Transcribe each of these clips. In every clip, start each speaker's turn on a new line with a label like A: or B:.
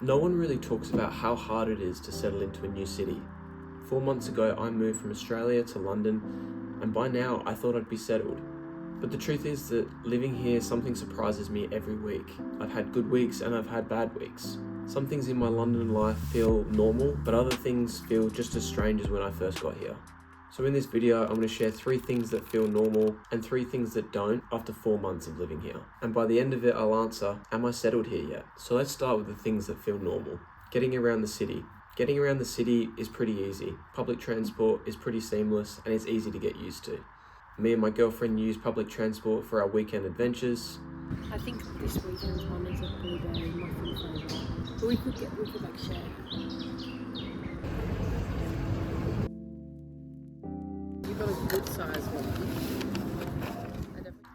A: No one really talks about how hard it is to settle into a new city. 4 months ago, I moved from Australia to London, and by now I thought I'd be settled. But the truth is that living here, something surprises me every week. I've had good weeks and I've had bad weeks. Some things in my London life feel normal, but other things feel just as strange as when I first got here. So in this video, I'm going to share 3 things that feel normal and 3 things that don't after 4 months of living here. And by the end of it, I'll answer, am I settled here yet? So let's start with the things that feel normal. Getting around the city. Getting around the city is pretty easy. Public transport is pretty seamless and it's easy to get used to. Me and my girlfriend use public transport for our weekend adventures.
B: I think this weekend's one is a blueberry muffin flavour. But we could like share. You've got a good size one.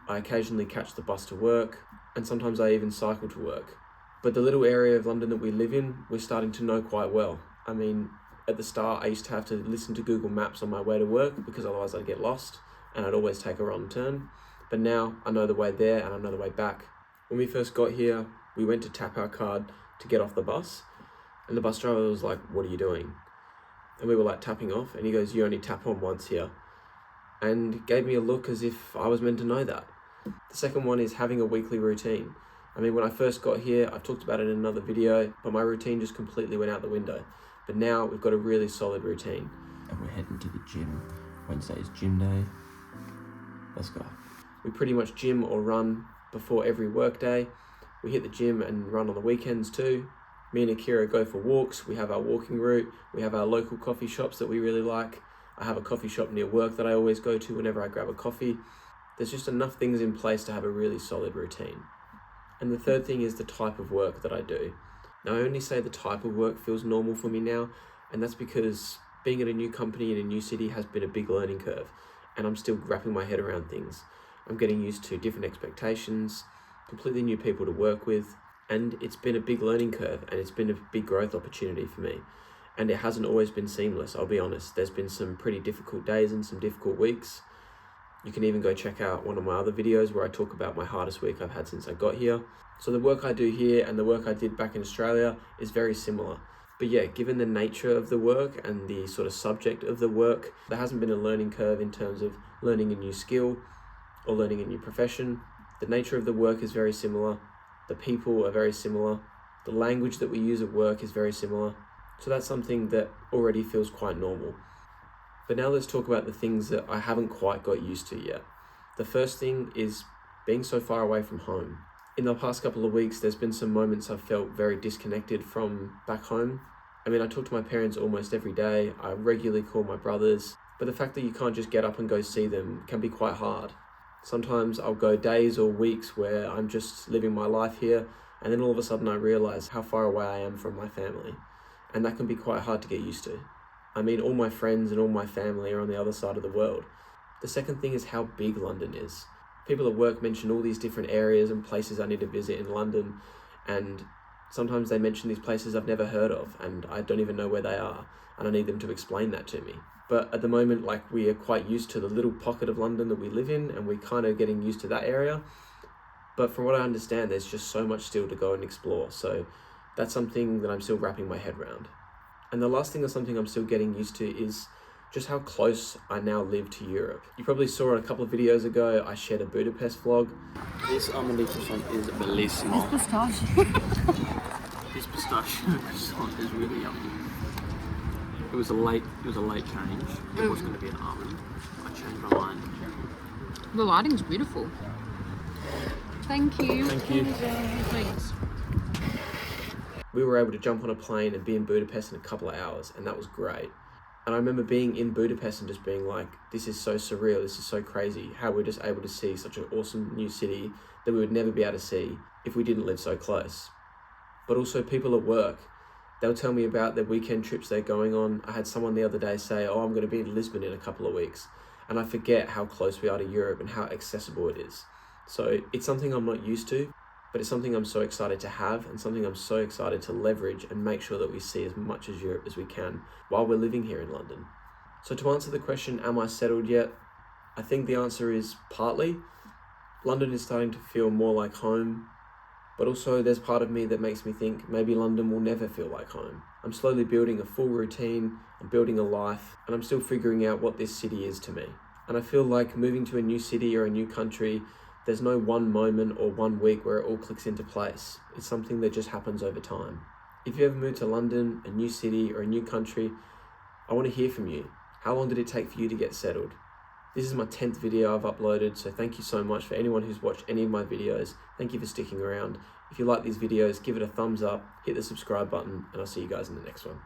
A: I occasionally catch the bus to work, and sometimes I even cycle to work. But the little area of London that we live in, we're starting to know quite well. I mean, at the start I used to have to listen to Google Maps on my way to work because otherwise I'd get lost and I'd always take a wrong turn. But now I know the way there and I know the way back. When we first got here, we went to tap our card to get off the bus, and the bus driver was like, "What are you doing?" And we were like tapping off, and he goes, "You only tap on once here," and gave me a look as if I was meant to know that. The second one is having a weekly routine. I mean, when I first got here, I've talked about it in another video, but my routine just completely went out the window. But now we've got a really solid routine.
C: And we're heading to the gym. Wednesday is gym day. Let's go.
A: We pretty much gym or run before every work day. We hit the gym and run on the weekends too. Me and Akira go for walks. We have our walking route. We have our local coffee shops that we really like. I have a coffee shop near work that I always go to whenever I grab a coffee. There's just enough things in place to have a really solid routine. And the third thing is the type of work that I do. Now, I only say the type of work feels normal for me now, and that's because being at a new company in a new city has been a big learning curve, and I'm still wrapping my head around things. I'm getting used to different expectations, completely new people to work with, and it's been a big learning curve, and it's been a big growth opportunity for me. And it hasn't always been seamless, I'll be honest. There's been some pretty difficult days and some difficult weeks. You can even go check out one of my other videos where I talk about my hardest week I've had since I got here. So the work I do here and the work I did back in Australia is very similar. But yeah, given the nature of the work and the sort of subject of the work, there hasn't been a learning curve in terms of learning a new skill or learning a new profession. The nature of the work is very similar. The people are very similar. The language that we use at work is very similar. So that's something that already feels quite normal. But now let's talk about the things that I haven't quite got used to yet. The first thing is being so far away from home. In the past couple of weeks, there's been some moments I've felt very disconnected from back home. I mean, I talk to my parents almost every day. I regularly call my brothers. But the fact that you can't just get up and go see them can be quite hard. Sometimes I'll go days or weeks where I'm just living my life here, and then all of a sudden I realize how far away I am from my family. And that can be quite hard to get used to. I mean, all my friends and all my family are on the other side of the world. The second thing is how big London is. People at work mention all these different areas and places I need to visit in London, and sometimes they mention these places I've never heard of, and I don't even know where they are, and I need them to explain that to me. But at the moment, like, we are quite used to the little pocket of London that we live in, and we're kind of getting used to that area. But from what I understand, there's just so much still to go and explore, so that's something that I'm still wrapping my head around. And the last thing, or something I'm still getting used to, is just how close I now live to Europe. You probably saw it a couple of videos ago, I shared a Budapest vlog.
C: This Amelie croissant is bellissimo.
B: This pistachio.
C: This pistachio croissant is really yummy. It was a late change. It was going to be an almond. I changed my mind.
B: The lighting's beautiful. Thank you.
A: Thank you.
B: Thanks.
A: We were able to jump on a plane and be in Budapest in a couple of hours, and that was great. And I remember being in Budapest and just being like, this is so surreal, this is so crazy, how we're just able to see such an awesome new city that we would never be able to see if we didn't live so close. But also people at work, they'll tell me about their weekend trips they're going on. I had someone the other day say, oh, I'm going to be in Lisbon in a couple of weeks. And I forget how close we are to Europe and how accessible it is. So it's something I'm not used to, but it's something I'm so excited to have and something I'm so excited to leverage and make sure that we see as much as Europe as we can while we're living here in London. So to answer the question, am I settled yet? I think the answer is partly. London is starting to feel more like home. But also there's part of me that makes me think maybe London will never feel like home. I'm slowly building a full routine, I'm building a life, and I'm still figuring out what this city is to me. And I feel like moving to a new city or a new country, there's no one moment or 1 week where it all clicks into place. It's something that just happens over time. If you ever moved to London, a new city or a new country, I want to hear from you. How long did it take for you to get settled? This is my 10th video I've uploaded, so thank you so much for anyone who's watched any of my videos. Thank you for sticking around. If you like these videos, give it a thumbs up, hit the subscribe button, and I'll see you guys in the next one.